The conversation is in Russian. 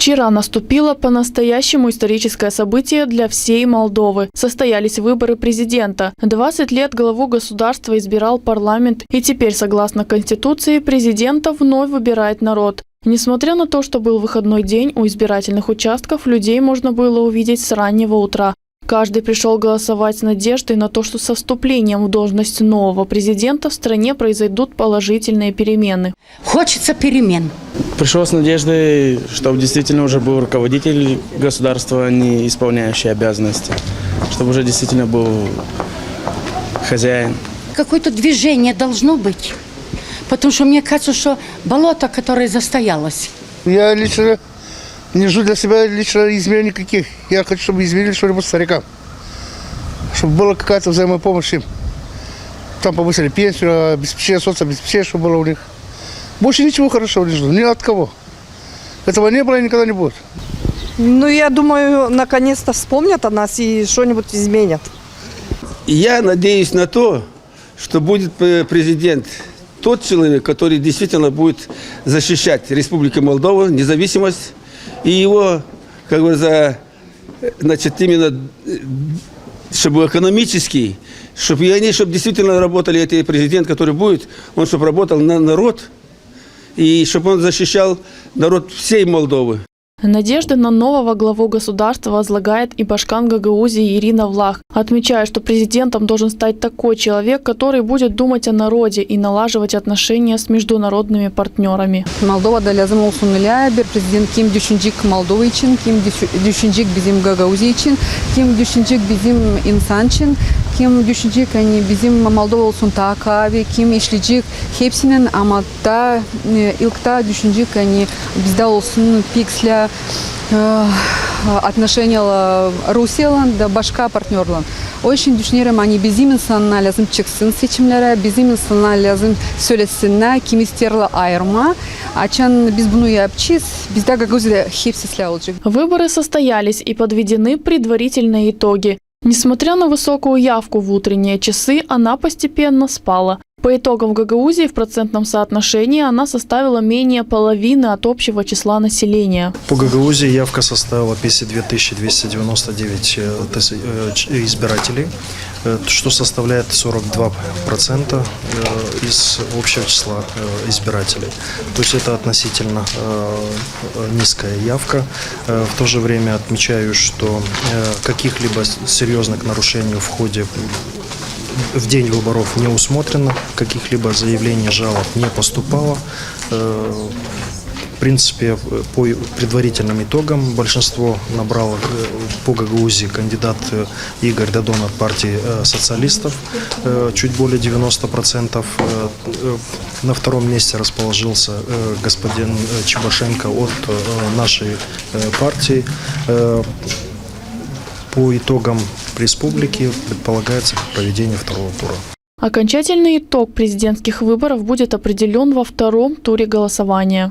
Вчера наступило по-настоящему историческое событие для всей Молдовы. Состоялись выборы президента. 20 лет главу государства избирал парламент, и теперь, согласно Конституции, президента вновь выбирает народ. Несмотря на то, что был выходной день, у избирательных участков людей можно было увидеть с раннего утра. Каждый пришел голосовать с надеждой на то, что со вступлением в должность нового президента в стране произойдут положительные перемены. Хочется перемен. Пришел с надеждой, чтобы действительно уже был руководитель государства, а не исполняющий обязанности. Чтобы уже действительно был хозяин. Какое-то движение должно быть. Потому что мне кажется, что болото, которое застоялось. Я лично не жду для себя изменений никаких. Я хочу, чтобы изменили что-нибудь старикам. Чтобы была какая-то взаимопомощь им. Там повысили пенсию, обеспечение, соцобеспечение, чтобы было у них. Больше ничего хорошего не жду, ни от кого. Этого не было и никогда не будет. Ну, я думаю, наконец-то вспомнят о нас и что-нибудь изменят. Я надеюсь на то, что будет президент тот человек, который действительно будет защищать Республику Молдова, независимость и его, как бы, именно, чтобы экономический, чтобы действительно работали, этот президент, который будет, он чтобы работал на народ, и чтобы он защищал народ всей Молдовы. Надежды на нового главу государства возлагает и башкан Гагаузии Ирина Влах, отмечая, что президентом должен стать такой человек, который будет думать о народе и налаживать отношения с международными партнерами. Молдова лязым olsun bir президент kim düşünecek Moldova için, kim düşünecek bizim Gagauziya için, kim düşünecek bizim insan için, kim düşünecek bizim Moldova olsun takavi, kim işleyecek hepsinin ama da ilkta düşünecek bizde olsun pixля отношения Rusya'la da başka partnerle. O için düşünüyorum bizim insanlar lazım çıksın seçimlere, bizim insanlar lazım söylesinler, kim isterler ayırma. Açan biz bunu yapacağız, bizde Gagauziya'da hepsi olacak. Выборы состоялись и подведены предварительные итоги. Несмотря на высокую явку в утренние часы, она постепенно спала. По итогам Гагаузии в процентном соотношении она составила менее половины от общего числа населения. По Гагаузии явка составила 52 299 избирателей, что составляет 42% из общего числа избирателей. То есть это относительно низкая явка. В то же время отмечаю, что каких-либо серьезных нарушений в день выборов не усмотрено, каких-либо заявлений, жалоб не поступало. В принципе, по предварительным итогам большинство набрал по Гагаузии кандидат Игорь Додон от партии социалистов, чуть более 90%. На втором месте расположился господин Чебашенко от нашей партии. По итогам республики предполагается проведение второго тура. Окончательный итог президентских выборов будет определен во втором туре голосования.